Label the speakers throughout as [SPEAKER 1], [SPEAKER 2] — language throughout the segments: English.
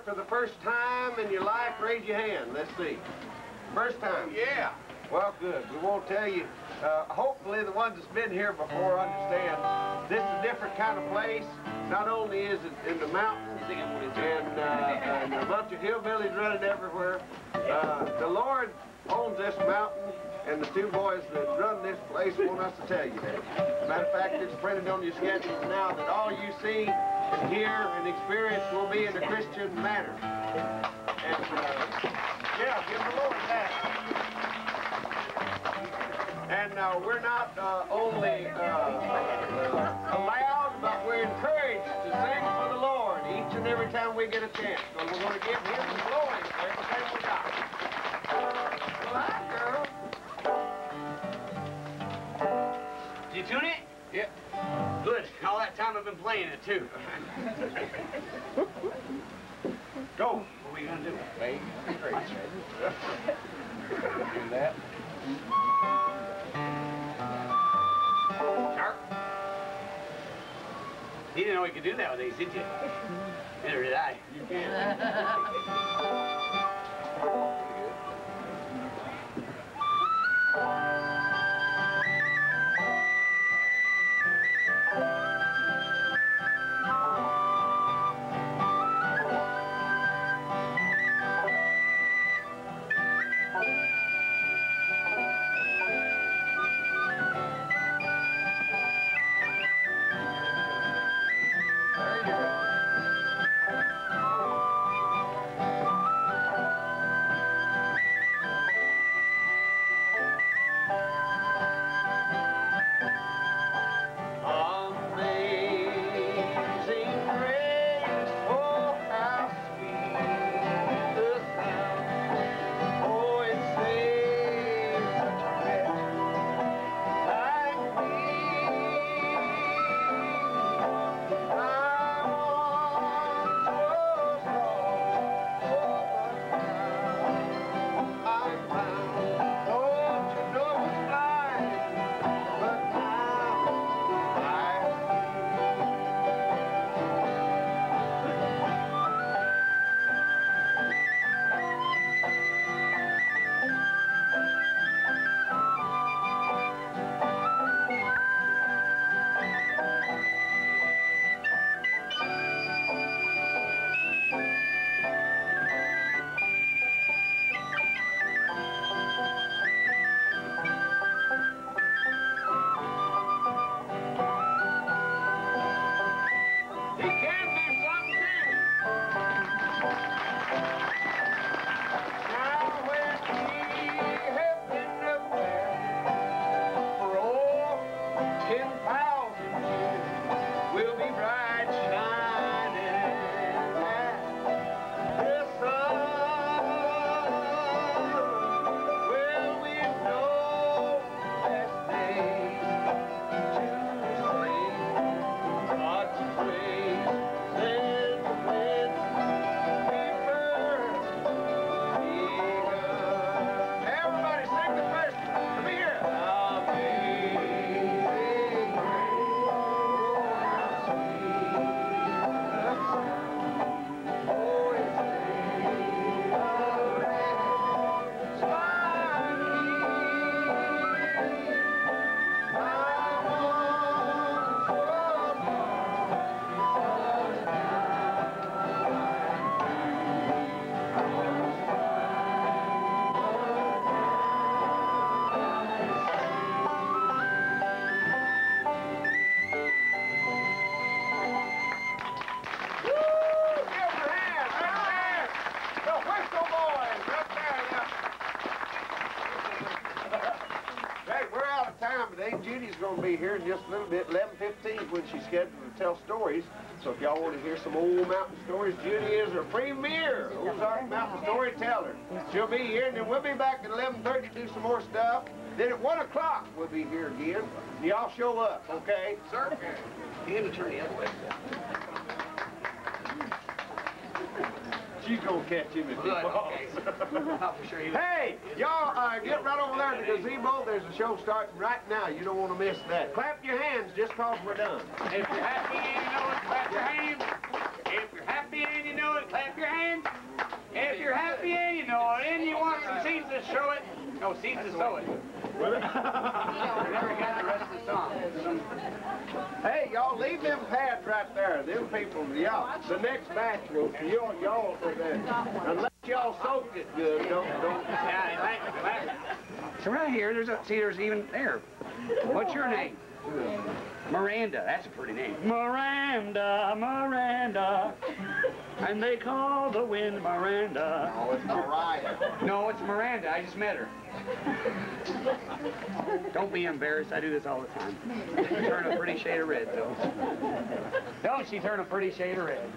[SPEAKER 1] for the first time in your life? Raise your hand. Let's see. First time? Yeah. Well, good. We won't tell you. Hopefully the ones that's been here before understand this is a different kind of place. Not only is it in the mountains and a bunch of hillbillies running everywhere, the Lord owns this mountain, and the two boys that run this place want us to tell you that. Matter of fact, it's printed on your schedules now that all you see and hear and experience will be in a Christian manner. And yeah, give the Lord that. And we're not only allowed, but we're encouraged to sing for the Lord each and every time we get a chance. So we're going to give Him the glory for everything we got. Hi, girl.
[SPEAKER 2] Did you tune it?
[SPEAKER 1] Yep.
[SPEAKER 2] Good. All that time I've been playing it, too.
[SPEAKER 1] Go.
[SPEAKER 2] What are we going to do?
[SPEAKER 1] Make straight. Do that.
[SPEAKER 2] Sharp. You didn't know we could do that with these, did you? Neither did I.
[SPEAKER 1] You can. Judy's going to be here in just a little bit, 11:15 when she's scheduled to tell stories. So if y'all want to hear some old mountain stories, Judy is our premier Ozark mountain storyteller. She'll be here, and then we'll be back at 11:30 to do some more stuff. Then at 1 o'clock we'll be here again. Y'all show up, okay? Sir?
[SPEAKER 2] You have to turn the other way.
[SPEAKER 1] She's going to catch him if he falls.
[SPEAKER 2] Okay.
[SPEAKER 1] Hey, y'all get right over there to the gazebo. There's a show starting right now. You don't want to miss that. Clap your hands just because we're done.
[SPEAKER 2] If you're happy and you know it, clap your hands. If you're happy and you know it, clap your hands. If you're happy and you know it, and you want some seeds to show it. No, seeds to sow it. We never got the rest of the song.
[SPEAKER 1] Hey, y'all leave them pads right there. Them people, y'all. The next batch will, y'all for that. Unless y'all soak it good, don't.
[SPEAKER 2] Yeah, so right here, there's even there. What's your name? Miranda, that's a pretty name. Miranda, Miranda. And they call the wind Miranda.
[SPEAKER 1] No, it's Mariah.
[SPEAKER 2] No, it's Miranda. I just met her. Don't be embarrassed. I do this all the time. She turn a pretty shade of red, though. Don't she turn a pretty shade of red?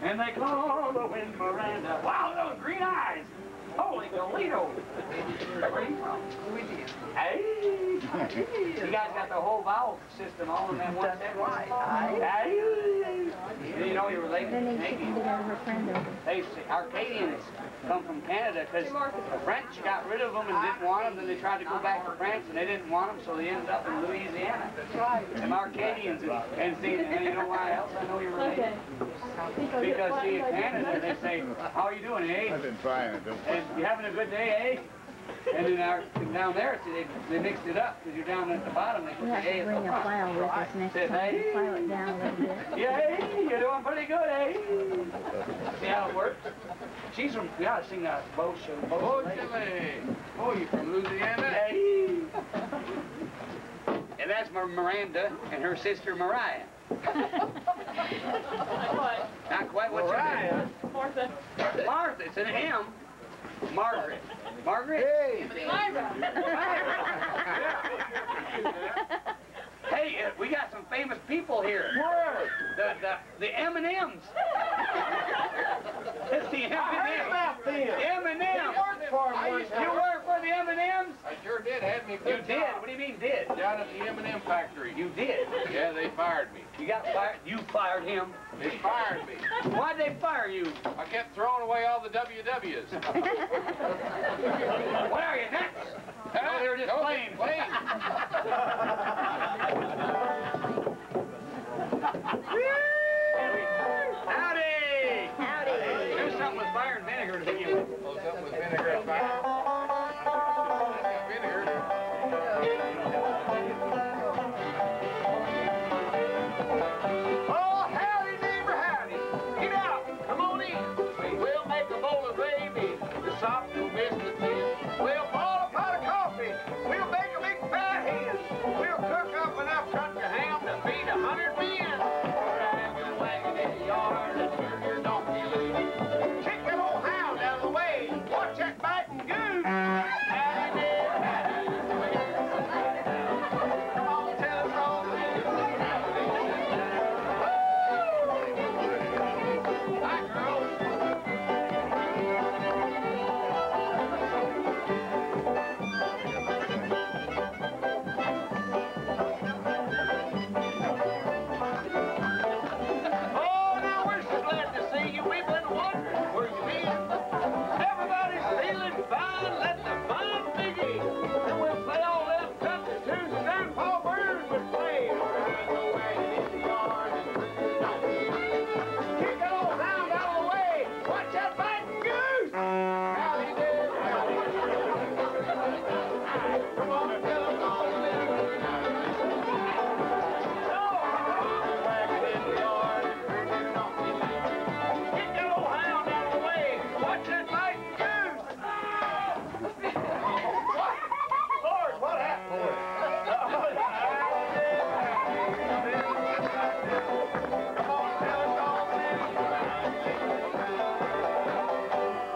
[SPEAKER 2] And they call the wind Miranda. Wow, those green eyes. Holy Toledo. Where are you from? Louisiana. Hey. You guys got the whole vowel system all in that one sentence. Hey. You know you're related to Canadians. They Arcadians come from Canada because the French got rid of them and didn't want them. Then they tried to go back to France and they didn't want them, so they ended up in Louisiana. That's right. Them Arcadians. And see, and you know why else I know you're related? Because see, in Canada they say, how are you doing, eh?
[SPEAKER 3] I've been trying it.
[SPEAKER 2] And you having a good day, eh? And then down there, see, they mixed it up because you're down at the bottom. They
[SPEAKER 4] We have to bring a file with us next time.
[SPEAKER 2] Hey.
[SPEAKER 4] File it down a little bit.
[SPEAKER 2] Yeah, hey, you're doing pretty good, eh? See how it works? She's from, we ought to sing that Bo show.
[SPEAKER 1] Oh, you from Louisiana?
[SPEAKER 2] Hey. And that's Miranda and her sister Mariah. Not quite. What's
[SPEAKER 1] Mariah?
[SPEAKER 2] your name? Martha. Martha, it's an M. Margaret. Margaret?
[SPEAKER 1] Hey.
[SPEAKER 2] Myra. Hey, we got some famous people here.
[SPEAKER 1] Where?
[SPEAKER 2] The M&Ms. It's the
[SPEAKER 1] I heard
[SPEAKER 2] M&Ms.
[SPEAKER 1] about them.
[SPEAKER 2] M&Ms.
[SPEAKER 1] You worked for them one time.
[SPEAKER 2] You work for the M&Ms?
[SPEAKER 5] I sure did. Had me a
[SPEAKER 2] You
[SPEAKER 5] good
[SPEAKER 2] did?
[SPEAKER 5] job.
[SPEAKER 2] What do you mean did?
[SPEAKER 5] Down at the M&M factory.
[SPEAKER 2] You did?
[SPEAKER 5] Yeah, they fired me.
[SPEAKER 2] You got fired? You fired him?
[SPEAKER 5] They fired me.
[SPEAKER 2] Why'd they fire you?
[SPEAKER 5] I kept throwing away all the WWs.
[SPEAKER 2] What are you, nuts? No, they were just plain. Howdy!
[SPEAKER 4] Howdy.
[SPEAKER 2] There's something with fire and vinegar to begin with.
[SPEAKER 5] Oh, something with vinegar and fire. I got vinegar.
[SPEAKER 1] Oh, howdy, neighbor, howdy. Get out. Come on in. We'll make a bowl of gravy. The soft and biscuits in. We'll boil a pot of coffee. We'll bake a big fat hen. We'll cook up enough country ham to feed 100 men. Drag your wagon in the yard and turn your donkey loose. Kick that old hound out of the way. Watch that biting goose. Howdy, neighbor, howdy. Come on, tell us all the news. Hi, girls. Oh, now we're so glad to see you. We've been wondering where you been. Everybody's feeling fine. Let the fun begin. And we'll play all them country tunes that Grandpa Burns would play. Ride the wagon in the yard and turn your donkey. Kick that old hound out of the way. Watch that biting goose. Howdy, do. Come on and tell us all the news. Kick that old hound out of the way. Watch that biting goose. What? Lord, what happened? Come on, tell us all the news.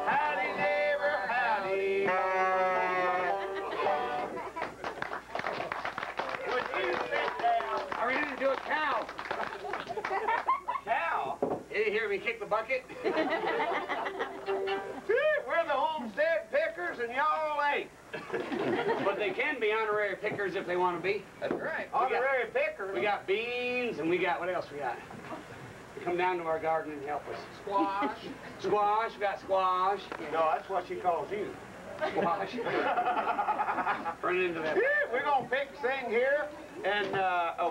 [SPEAKER 1] Howdy, neighbor, howdy. Would you sit down?
[SPEAKER 2] I ran into a cow.
[SPEAKER 1] Cow?
[SPEAKER 2] You didn't hear me kick the bucket?
[SPEAKER 1] We're the Homestead Pickers and y'all ain't.
[SPEAKER 2] But they can be honorary pickers if they want to be.
[SPEAKER 5] That's right.
[SPEAKER 1] Honorary Pickers.
[SPEAKER 2] We got beans and we got, what else we got? Come down to our garden and help us.
[SPEAKER 5] Squash.
[SPEAKER 2] Squash, we got squash.
[SPEAKER 1] No, that's what she calls you.
[SPEAKER 2] Squash. Run into that.
[SPEAKER 1] we're gonna pick thing here, and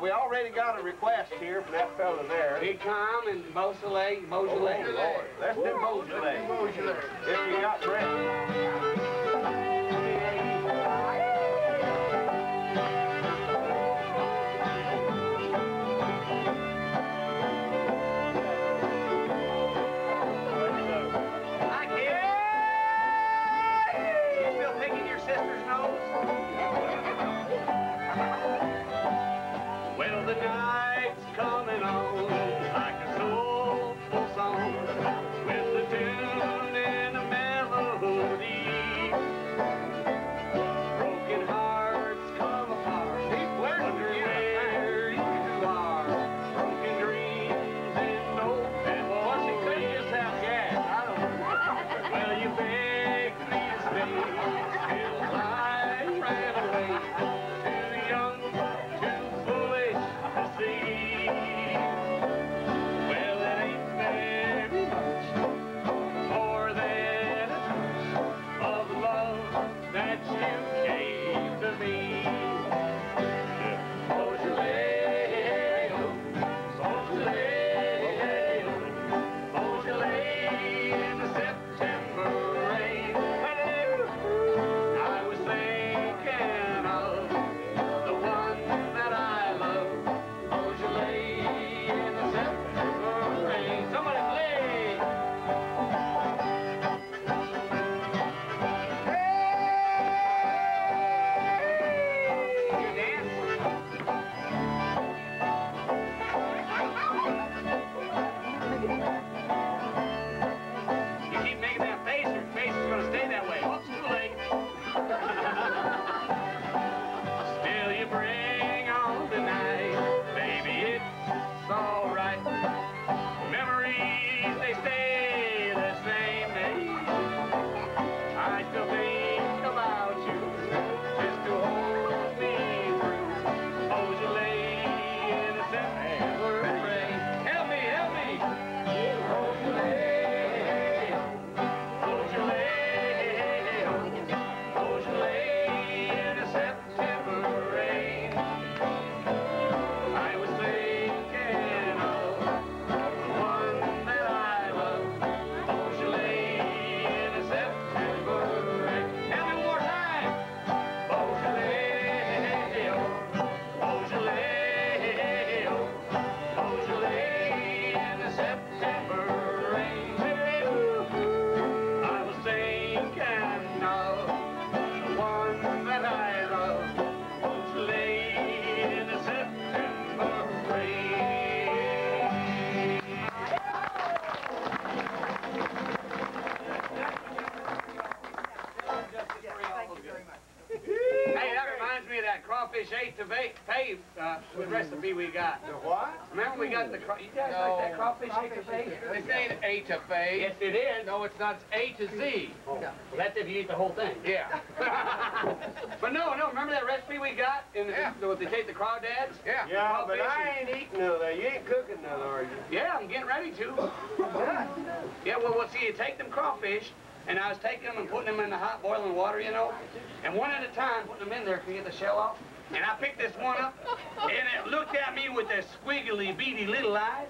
[SPEAKER 1] we already got a request here from that fella there.
[SPEAKER 2] Big Tom and Beausoleil. Beausoleil.
[SPEAKER 1] Oh, Lord. Let's do Beausoleil. If you got breath.
[SPEAKER 2] crawfish ate the pay recipe we got.
[SPEAKER 1] The what?
[SPEAKER 2] Remember we got the you guys like that crawfish ate to pay?
[SPEAKER 5] This ain't A to pay.
[SPEAKER 2] Yes, it is.
[SPEAKER 5] No, it's not. It's A to Z.
[SPEAKER 2] Oh. Well, that's if you eat the whole thing.
[SPEAKER 5] Yeah.
[SPEAKER 2] But no, remember that recipe we got? What they take the crawdads?
[SPEAKER 5] Yeah.
[SPEAKER 1] Yeah, but I ain't eating none of that. You ain't cooking none, are you?
[SPEAKER 2] Yeah, I'm getting ready to. Yeah, well, see, you take them crawfish, and I was taking them and putting them in the hot boiling water, you know, and one at a time, putting them in there to get the shell off. And I picked this one up, and it looked at me with the squiggly, beady little eyes.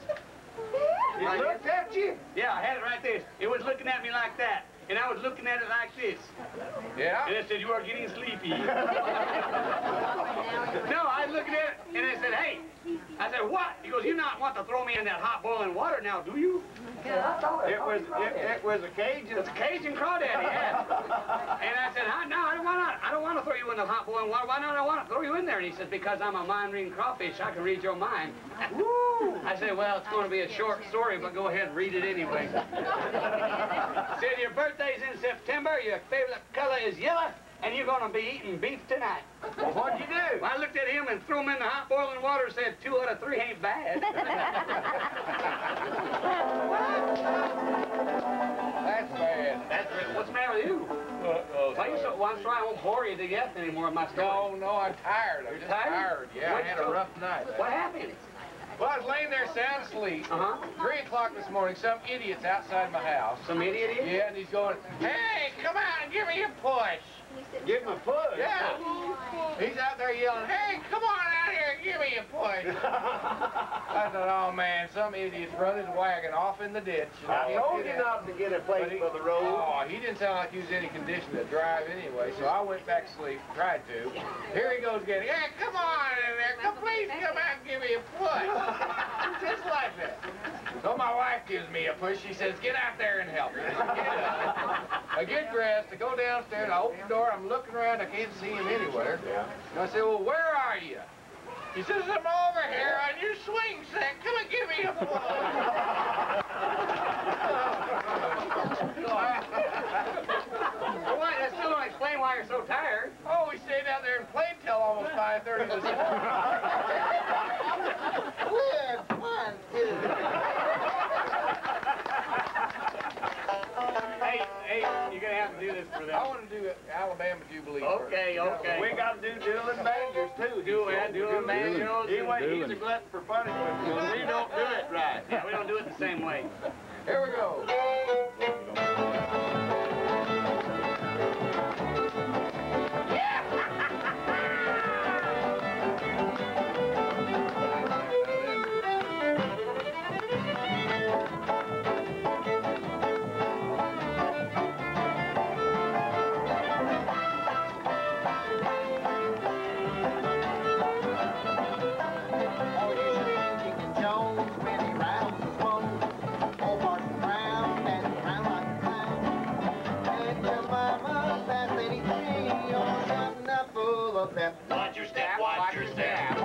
[SPEAKER 1] It looked at you?
[SPEAKER 2] Yeah, I had it right there. It was looking at me like that, and I was looking at it like this.
[SPEAKER 5] Yeah?
[SPEAKER 2] And it said, "You are getting sleepy." No, I was looking at it, and it said, "Hey." I said, "What?" He goes, "You not want to throw me in that hot boiling water now, do you?"
[SPEAKER 1] It was a Cajun.
[SPEAKER 2] It's a Cajun crawdad, yeah. And I said, "No, I don't want to throw you in the hot boiling water. Why don't I want to throw you in there?" And he said, "Because I'm a mind-reading crawfish. I can read your mind." Woo! I said, "Well, it's going to be a short story, but go ahead and read it anyway." Said, "Your birthday's in September. Your favorite color is yellow, and you're going to be eating beef tonight."
[SPEAKER 1] Well, what'd you do?
[SPEAKER 2] Well, I looked at him and threw him in the hot boiling water and said, 2 out of 3 ain't bad.
[SPEAKER 5] That's bad.
[SPEAKER 2] What's the matter with you? Why you so, well, I'm sorry I won't bore you to death anymore with my story.
[SPEAKER 5] No, I'm tired. I'm
[SPEAKER 2] You're
[SPEAKER 5] just
[SPEAKER 2] tired?
[SPEAKER 5] Yeah, I had a rough night.
[SPEAKER 2] What happened?
[SPEAKER 1] Well, I was laying
[SPEAKER 5] there sound asleep. 3 o'clock this morning, some idiot's outside my house.
[SPEAKER 2] Some idiot?
[SPEAKER 5] Yeah, and he's going, hey, come out and give me a push.
[SPEAKER 1] Give him a push.
[SPEAKER 5] Yeah. He's out there yelling, hey, come on out here and give me a push. I thought, oh man, some idiot's run his wagon off in the ditch.
[SPEAKER 1] I told you not to get a place for the road.
[SPEAKER 5] Oh, he didn't sound like he was in any condition to drive anyway, so I went back to sleep, tried to. Here he goes again. Hey, come on in there. Please come out and give me a push. Just like that. So my wife gives me a push. She says, get out there and help me. I get dressed, I go downstairs, I open the door, I'm looking around, I can't see him anywhere. Yeah. And I say, well, where are you? He says, I'm over here on your swing set. Come and give me a push.
[SPEAKER 2] Well, why, that still don't explain why you're so tired.
[SPEAKER 5] Oh, we stayed out there and played till almost 5:30 this morning.
[SPEAKER 1] Good fun, too.
[SPEAKER 2] Hey, you're gonna have to do this for them.
[SPEAKER 5] I want to do Alabama Jubilee first.
[SPEAKER 2] Okay, okay.
[SPEAKER 1] We got to do dueling bangers, too.
[SPEAKER 2] Dueling bangers.
[SPEAKER 1] He's a glutton for punishment because we don't do it right.
[SPEAKER 2] Yeah, we don't do it the same way.
[SPEAKER 5] Here we go.
[SPEAKER 2] Watch your step, watch your step.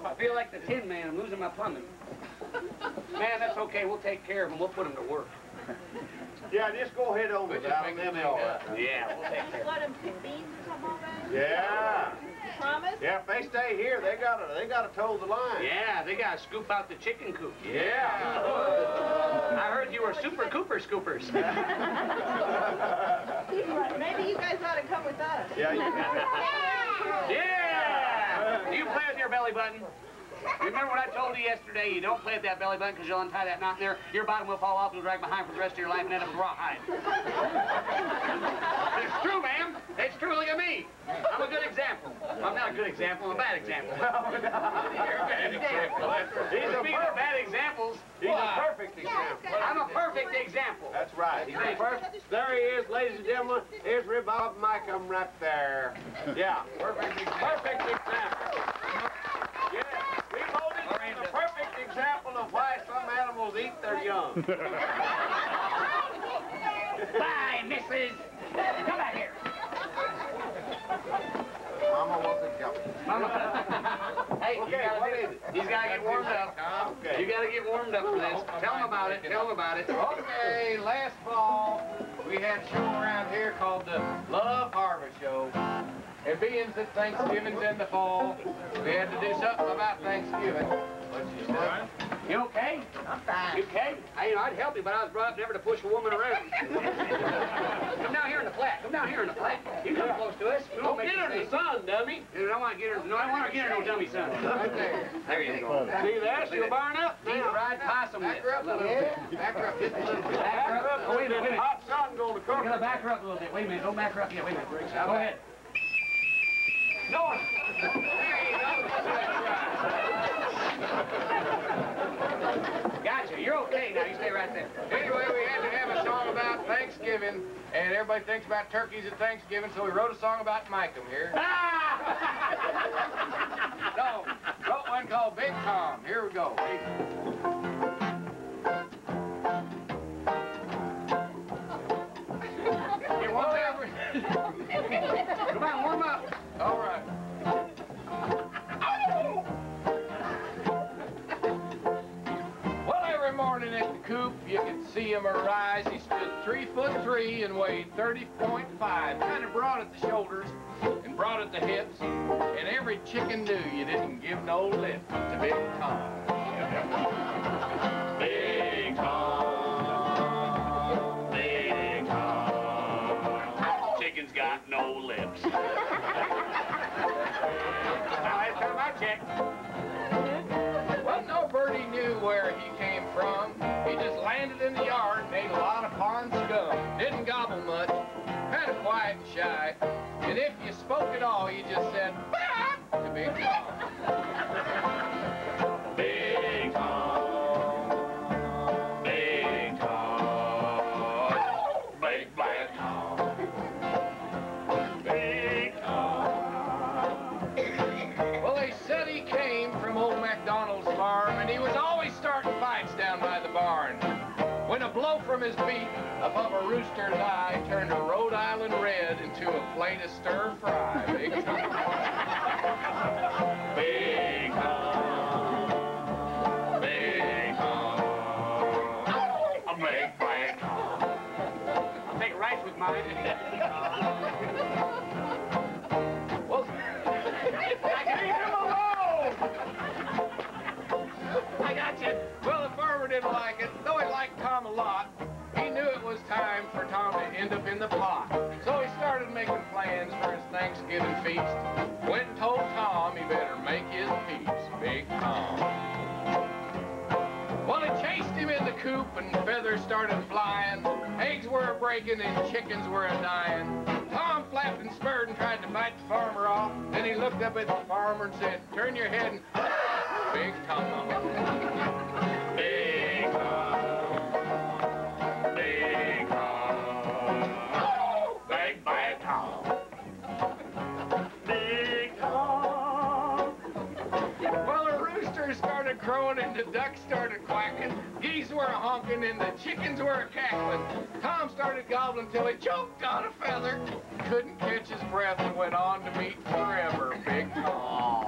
[SPEAKER 2] I feel like the Tin Man. I'm losing my plumbing. Man, that's okay. We'll take care of him. We'll put him to work.
[SPEAKER 1] Yeah, just go ahead over without them.
[SPEAKER 2] Yeah, we'll take care of him.
[SPEAKER 3] Let them pick beans or something over there?
[SPEAKER 1] Yeah.
[SPEAKER 3] Promise?
[SPEAKER 1] Yeah, if they stay here, they gotta toe the line.
[SPEAKER 2] Yeah, they gotta scoop out the chicken coop.
[SPEAKER 1] Yeah.
[SPEAKER 2] I heard you were super Cooper scoopers.
[SPEAKER 3] Maybe you guys ought to come with us.
[SPEAKER 1] Yeah.
[SPEAKER 2] Yeah! Do you play with your belly button? Remember what I told you yesterday? You don't play with that belly button because you'll untie that knot in there. Your bottom will fall off and drag behind for the rest of your life and end up with rawhide. It's true, ma'am. It's true. Look at me. I'm a good example. I'm not a good example. I'm a bad example. You're a bad example. Speaking of bad examples,
[SPEAKER 1] He's a perfect example.
[SPEAKER 2] I'm a perfect example.
[SPEAKER 1] That's right. He's a perfect. There he is, ladies and gentlemen. Here's Bob Micum right there. Yeah. Perfect example. Yeah. We voted for the perfect example of why some animals eat their young.
[SPEAKER 2] Bye, missus. Come back here.
[SPEAKER 1] Mama wasn't jumping.
[SPEAKER 2] Mama. Hey,
[SPEAKER 1] Okay, what is it?
[SPEAKER 2] He's got to get warmed up.
[SPEAKER 1] Okay.
[SPEAKER 2] You got to get warmed up for this. Tell him about it. Tell him about it.
[SPEAKER 5] Okay, last fall we had a show around here called the Love Harvest Show. And being that Thanksgiving's in the fall, we had to do something about Thanksgiving.
[SPEAKER 2] You okay?
[SPEAKER 3] I'm fine.
[SPEAKER 2] You okay? I'd help you, but I was brought up never to push a woman around. Come down here in the flat. Come down here in the flat. You come close to us. We won't get her in the sun, dummy. You don't want to get her. No, I want to get her no dummy sun. Right there. There you go. See there? She'll burn up. Deep fried possum. Back her up a little bit. Back her up just a little bit. Back her up. Oh, wait a minute. Hot sun going to cook. We're gonna back her up a little bit. Wait a minute. Don't back her up yet. Wait a minute. Go ahead. No. There you go. Gotcha. You're okay now. You stay right there.
[SPEAKER 5] Anyway, we had to have a song about Thanksgiving, and everybody thinks about turkeys at Thanksgiving, so we wrote a song about Micah here. No, wrote one called Big Tom. Here we go. Whatever.
[SPEAKER 2] Come on, warm up.
[SPEAKER 5] All right. Well, every morning at the coop, you could see him arise. He stood 3'3" and weighed 30.5. Kind of broad at the shoulders and broad at the hips. And every chicken knew you didn't give no lip to Big Tom. Big Tom. Big Tom.
[SPEAKER 2] Chicken's got no lips. Last time I checked.
[SPEAKER 5] Well, no birdie knew where he came from. He just landed in the yard and ate a lot of pond scum. Didn't gobble much, kind of quiet and shy. And if you spoke at all, you just said, "Bah!" to Big Tom. Big Tom. Big Tom. Big Black Tom. Big Tom. Well, they said he came from old MacDonald's farm, and he was always starting fights down by the barn. When a blow from his beak above a rooster's eye turned a Rhode Island red into a plate of stir fry. Big Tom. Big Tom. Big Tom. A big black Tom.
[SPEAKER 2] I'll take rice with mine.
[SPEAKER 5] Well, I can leave him alone!
[SPEAKER 2] I got you.
[SPEAKER 5] Well, the farmer didn't like it, though he liked Tom a lot. He knew it was time for Tom to end up in the pot. So he started making plans for his Thanksgiving feast. Went and told Tom he better make his peace. Big Tom. Well, he chased him in the coop and feathers started flying. Eggs were a-breaking and chickens were a-dying. Tom flapped and spurred and tried to bite the farmer off. Then he looked up at the farmer and said, "Turn your head and..." Big Tom. Big Tom. Big Tom. Big Bad Tom. Big Tom. Well, the rooster started crowing and the ducks started quacking. Geese were a-honking and the chickens were a-cackling. Tom started gobbling till he choked on a feather. Couldn't catch his breath and went on to meet forever. Big Tom.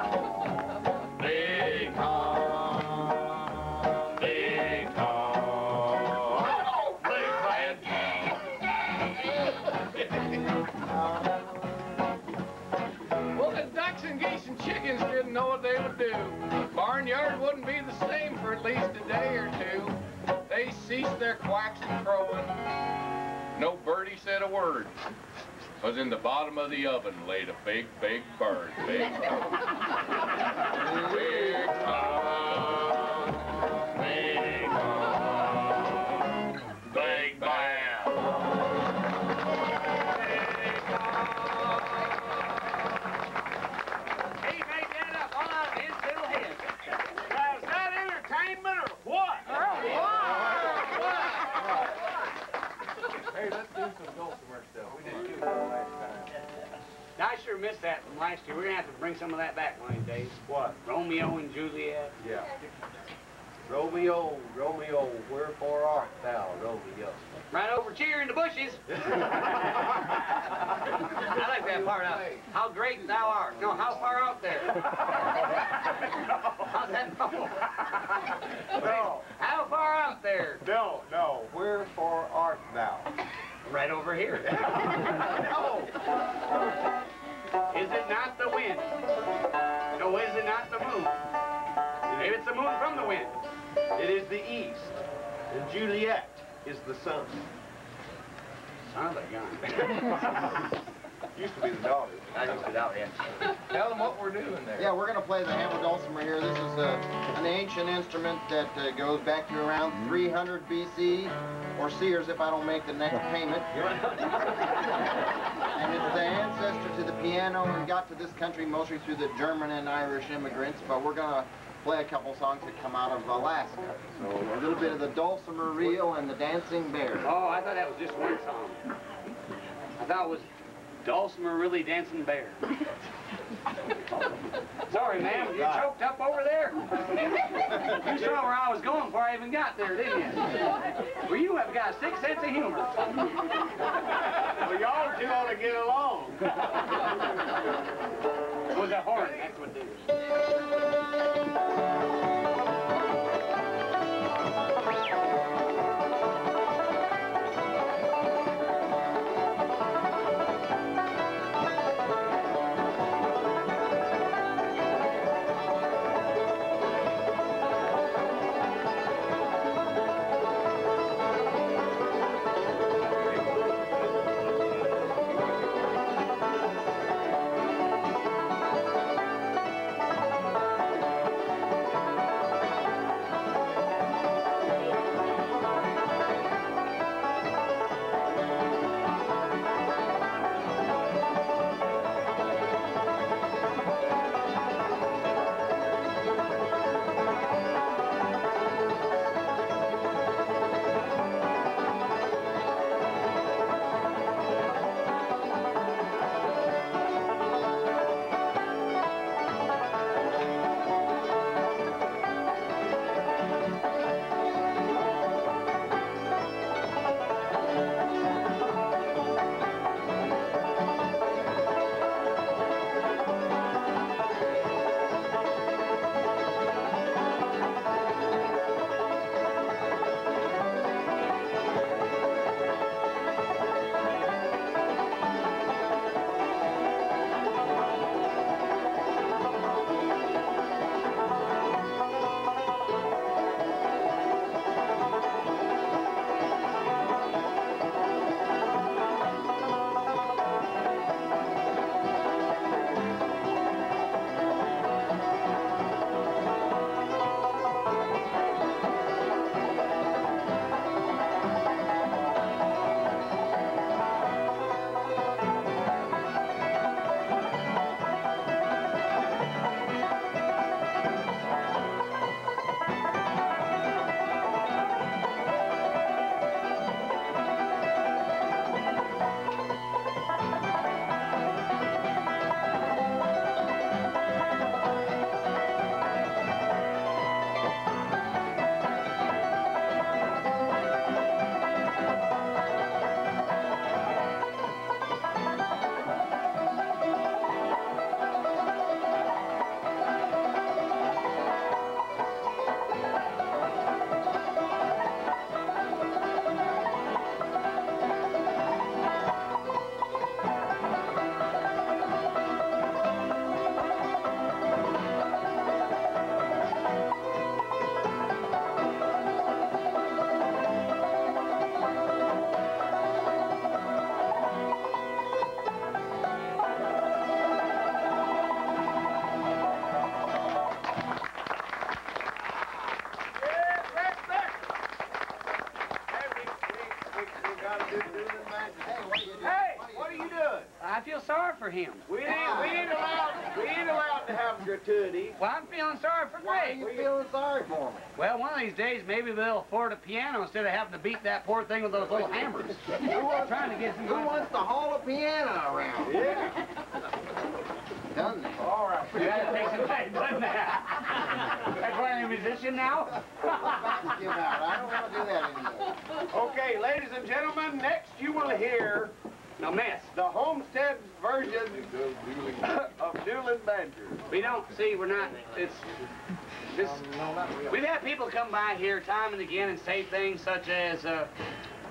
[SPEAKER 5] Big Tom. Big Tom. Big Bad Tom. Well, the ducks and geese and chickens didn't know what they would do. The barnyard wouldn't be the same for at least a day or two. They ceased their quacks and crowing. No birdie said a word. 'Cause in the bottom of the oven laid a big, big bird. Big Tom. Big Tom. Big Tom. Big Bad. Big Tom.
[SPEAKER 2] He made that up all out of his little head. Now, is that entertainment or what?
[SPEAKER 5] Hey, let's do some dulcimer stuff. We didn't do that last time.
[SPEAKER 2] I sure missed that from last year. We're going to have to bring some of that back one of these days.
[SPEAKER 1] What?
[SPEAKER 2] Romeo and Juliet.
[SPEAKER 1] Yeah. Romeo, Romeo, wherefore art thou, Romeo?
[SPEAKER 2] Right over here in the bushes. I like that part out. How great thou art. No, how far out there? How's that?
[SPEAKER 1] No.
[SPEAKER 2] How far out there?
[SPEAKER 1] No, no, wherefore art thou?
[SPEAKER 2] Right over here.
[SPEAKER 1] No.
[SPEAKER 2] Is it's the moon from the wind.
[SPEAKER 1] It is the east, and Juliet is the sun.
[SPEAKER 2] Sounds like gun.
[SPEAKER 1] Used to be the daughter.
[SPEAKER 2] I used to doubt it.
[SPEAKER 5] Tell them what we're doing there.
[SPEAKER 6] Yeah, we're going to play the hammer dulcimer here. This is an ancient instrument that goes back to around 300 BC, or Sears if I don't make the next payment. And it's the ancestor to the piano and got to this country mostly through the German and Irish immigrants, but we're going to play a couple songs that come out of Alaska. So a little bit of the dulcimer reel and the dancing bear.
[SPEAKER 2] Oh, I thought that was just one song. I thought it was Dulcimer Really Dancing Bear. Sorry, ma'am, you choked up over there? You saw where I was going before I even got there, didn't you? Well, you have got a sick sense of humor.
[SPEAKER 1] Well, y'all two ought to get along.
[SPEAKER 2] It was a horn, that's what did it. I feel sorry for him.
[SPEAKER 1] We ain't allowed to have gratuity.
[SPEAKER 2] Well, I'm feeling sorry for
[SPEAKER 6] Why are
[SPEAKER 2] Greg.
[SPEAKER 6] you feeling sorry for me?
[SPEAKER 2] Well, one of these days, maybe they'll afford a piano instead of having to beat that poor thing with those little hammers. Trying to get some
[SPEAKER 6] Who wants to haul a piano around?
[SPEAKER 1] Yeah.
[SPEAKER 6] Done that.
[SPEAKER 1] All right.
[SPEAKER 2] You gotta take some time, doesn't that? That's why I'm a musician now?
[SPEAKER 6] Give out. I don't want to do that anymore.
[SPEAKER 1] Okay, ladies and gentlemen, next you will hear
[SPEAKER 2] No mess.
[SPEAKER 1] the Homestead version of Doolin Banter.
[SPEAKER 2] We don't see, we're not, it's, this, we've had people come by here time and again and say things such as,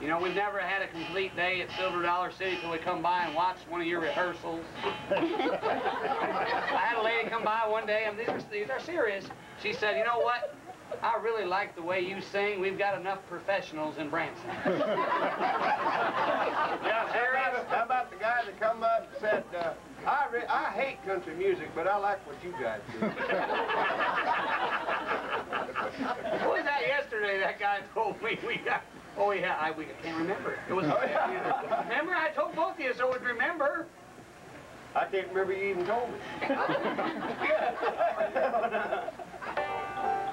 [SPEAKER 2] You know, we've never had a complete day at Silver Dollar City till we come by and watch one of your rehearsals. I had a lady come by one day, and these are serious. She said, you know what? I really like the way you sing. We've got enough professionals in Branson.
[SPEAKER 1] Yeah, serious? How about the guy that come up and said, I hate country music, but I like what you guys do.
[SPEAKER 2] What was that yesterday? That guy told me we got. Oh yeah, I can't remember. It was. Remember, I told both of you so we'd remember.
[SPEAKER 1] I can't remember you even told me.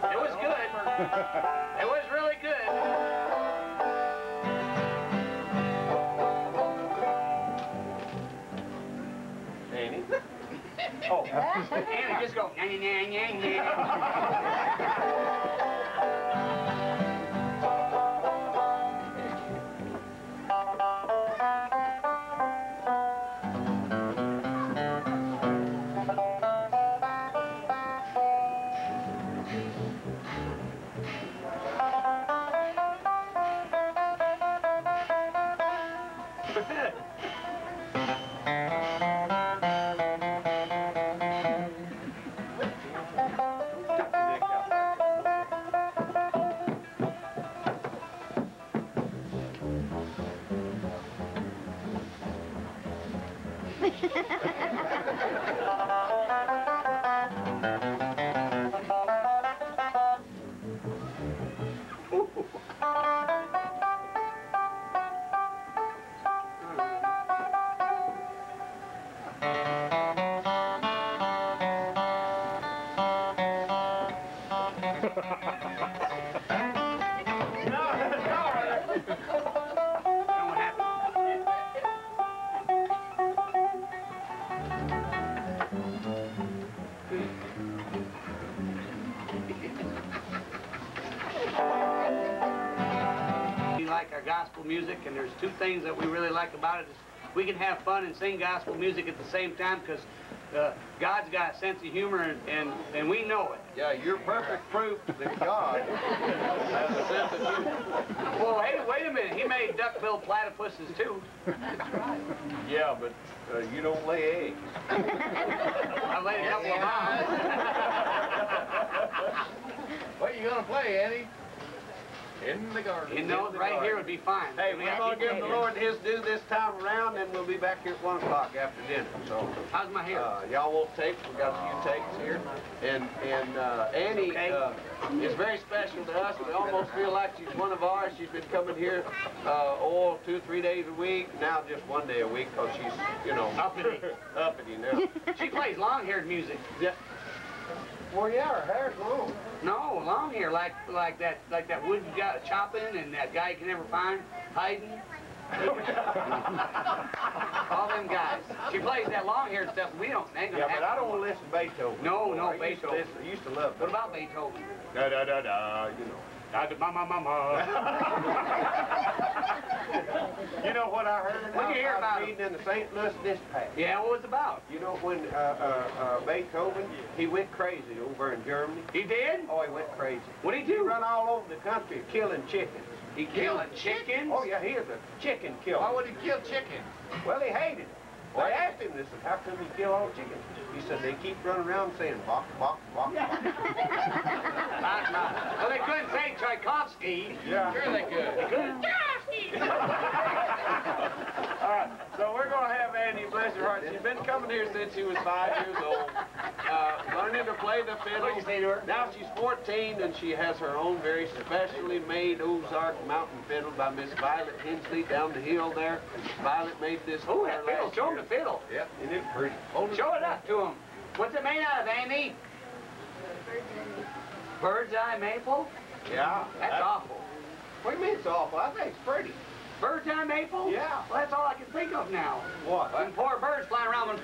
[SPEAKER 2] It was good. It was really good.
[SPEAKER 1] Annie? Oh.
[SPEAKER 2] Annie, just go. Yang, yang, yang, yang. Gospel music, and there's two things that we really like about it. Is we can have fun and sing gospel music at the same time because God's got a sense of humor, and we know it.
[SPEAKER 1] Yeah, you're perfect proof that God has a sense of humor.
[SPEAKER 2] Well, hey, wait a minute. He made duck-billed platypuses too. That's right.
[SPEAKER 1] Yeah, but you don't lay eggs.
[SPEAKER 2] I laid a couple of them.
[SPEAKER 5] What are you gonna play, Eddie? In the garden.
[SPEAKER 2] You know, right here would be fine.
[SPEAKER 1] Hey, we're going to give the Lord his due this time around, and we'll be back here at 1 o'clock after dinner. So,
[SPEAKER 2] how's my hair?
[SPEAKER 1] Y'all want tapes? We got a few tapes here. And Annie is very special to us. We almost feel like she's one of ours. She's been coming here 2 or 3 days a week. Now just 1 day a week because she's, you know, uppity now.
[SPEAKER 2] She plays long-haired music.
[SPEAKER 1] Yeah. Well, yeah, her hair's long.
[SPEAKER 2] No, long hair, like that wood you got chopping, and that guy you can never find hiding. All them guys. She plays that long-haired stuff. We don't.
[SPEAKER 1] Yeah, but I don't want to listen to Beethoven.
[SPEAKER 2] No, Beethoven.
[SPEAKER 1] I used to love.
[SPEAKER 2] What about Beethoven?
[SPEAKER 1] Da da da da. You know.
[SPEAKER 2] Da da mama mama.
[SPEAKER 1] You know what I heard?
[SPEAKER 2] What did you hear about
[SPEAKER 1] reading in the St. Louis Dispatch.
[SPEAKER 2] Yeah, what was it about?
[SPEAKER 1] You know when Beethoven, he went crazy over in Germany.
[SPEAKER 2] He did?
[SPEAKER 1] Oh, he went crazy.
[SPEAKER 2] What did he do?
[SPEAKER 1] He run all over the country killing chickens.
[SPEAKER 2] He killed chickens?
[SPEAKER 1] Oh yeah, he is a chicken killer.
[SPEAKER 5] Why would he kill chickens?
[SPEAKER 1] Well, he hated it. Well, I asked him this, how come you kill all chickens? He said they keep running around saying bok, bok, bok, bok.
[SPEAKER 2] Well, they couldn't say Tchaikovsky.
[SPEAKER 1] Yeah.
[SPEAKER 5] Sure they could.
[SPEAKER 2] They couldn't.
[SPEAKER 1] All right, so we're going to have Annie, bless her heart. She's been coming here since she was 5 years old, learning to play the fiddle.
[SPEAKER 2] What'd you say to her?
[SPEAKER 1] Now she's 14, and she has her own very specially made Ozark mountain fiddle by Miss Violet Hensley down the hill there. Violet made this.
[SPEAKER 2] Oh, that fiddle. Show him the fiddle.
[SPEAKER 1] Yep, isn't it pretty?
[SPEAKER 2] Show it up to him. What's it made out of, Andy? Bird's eye maple?
[SPEAKER 1] Yeah.
[SPEAKER 2] That's awful.
[SPEAKER 1] What do you mean it's awful? I think it's pretty.
[SPEAKER 2] Bird's eye maple?
[SPEAKER 1] Yeah.
[SPEAKER 2] Well, that's all I can think of now.
[SPEAKER 1] What?
[SPEAKER 2] Them poor birds flying around with...